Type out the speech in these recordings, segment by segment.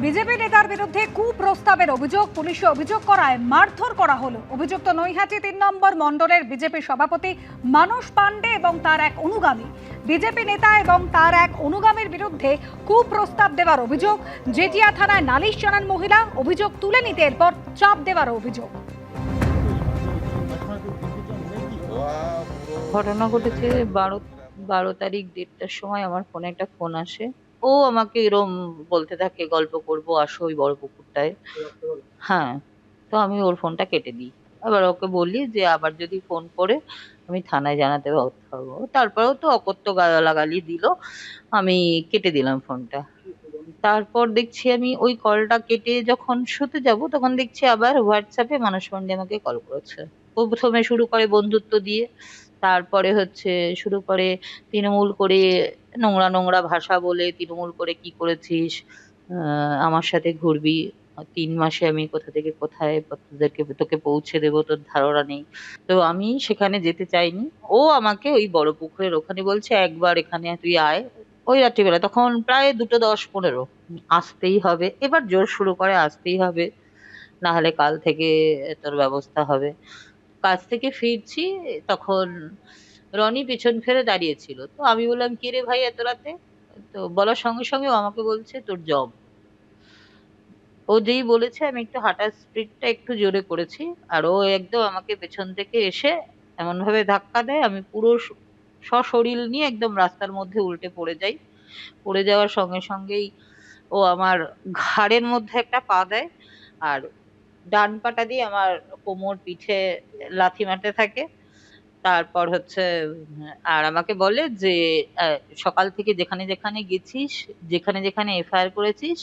BJP নেতার বিরুদ্ধে কুপ্রস্তাবের অভিযোগ, পুলিশে অভিযোগ করায় মারধর করা হলো। অভিযুক্ত নৈহাটি ৩ নম্বর মণ্ডলের বিজেপি সভাপতি মানস পাণ্ডে এবং তার এক অনুগামী। বিজেপি নেতা এবং তার এক অনুগামীর বিরুদ্ধে কুপ্রস্তাব দেওয়ার অভিযোগ। জেটিয়া থানায় নালিশ জানান মহিলা। অভিযোগ তুলে নিতে এরপর চাপ দেওয়ার অভিযোগ। ঘটনা ঘটেছে ১২ তারিখ ১:৩০টার সময় আমার ফোনে একটা ফোন আসে। ও আমাকে এরম বলতে থাকে, গল্প করবো, আসো ওই বড় পুকুরটায়। হ্যাঁ, তো আমি ওর ফোনটা কেটে দিই। এবার ওকে বলি যে আবার যদি ফোন করে আমি থানায় জানাতে বাধ্য হবো। তারপরেও তো অকথ্য গালাগালি দিল, আমি কেটে দিলাম ফোনটা। তারপর দেখছি আমি ওই কলটা কেটে যখন শুতে যাব তখন দেখছি আবার হোয়াটসঅ্যাপে মানস পান্ডে আমাকে কল করেছে। ও প্রথমে শুরু করে বন্ধুত্ব দিয়ে, তারপরে শুরু করে তৃণমূল করে, নোংরা নোংরা ভাষা বলে, তৃণমূল করে কি করেছিস, আমার সাথে ঘুরবি, ৩ মাসে আমি কোথা থেকে কোথায় তোকে পৌঁছে দেবো তোর ধারণা নেই। তো আমি সেখানে যেতে চাইনি। ও আমাকে ওই বড় পুকুরের ওখানে বলছে একবার এখানে তুই আয়। ওই রাত্রিবেলা তখন প্রায় 2:10-15 আসতেই হবে। এবার জোর শুরু করে আসতেই হবে, না হলে কাল থেকে তোর ব্যবস্থা হবে। কাজ থেকে ফিরছি, তখন রনি পেছন ফিরে দাঁড়িয়েছিল। তো আমি বললাম, কি রে ভাই এত রাতে? তো বলার সঙ্গে সঙ্গে ও আমাকে বলছে তোর জব। ও যেই বলেছে আমি একটু হাঁটার স্পিডটা একটু জোরে করেছি, আর ও একদম আমাকে পেছন থেকে এসে এমন ভাবে ধাক্কা দেয়, আমি পুরো সশরীর নিয়ে একদম রাস্তার মধ্যে উল্টে পড়ে যাই। পড়ে যাওয়ার সঙ্গে সঙ্গেই ও আমার ঘাড়ের মধ্যে একটা পা দেয়, আর ডান পাটা দিয়ে আমার কোমর পিঠে লাথি মারতে থাকে। তারপর আর আমাকে বলে যে সকাল থেকে যেখানে যেখানে গেছিস, যেখানে যেখানে এফআইআর করেছিস,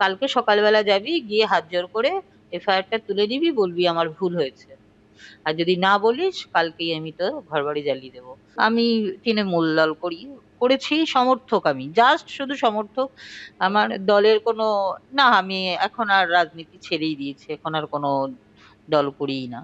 কালকে সকালবেলা যাবি, গিয়ে হাত জোড় করে এফআইআরটা তুলে নিবি, বলবি আমার ভুল হয়েছে। আর যদি না বলিস কালকেই আমি তো ঘরবাড়ি জ্বালিয়ে দেবো। আমি তৃণমূল দল করেছি, সমর্থক, আমি জাস্ট শুধু সমর্থক। আমার দলের কোনো, না, আমি এখন আর রাজনীতি ছেড়েই দিয়েছি, এখন আর কোনো দল করিই না।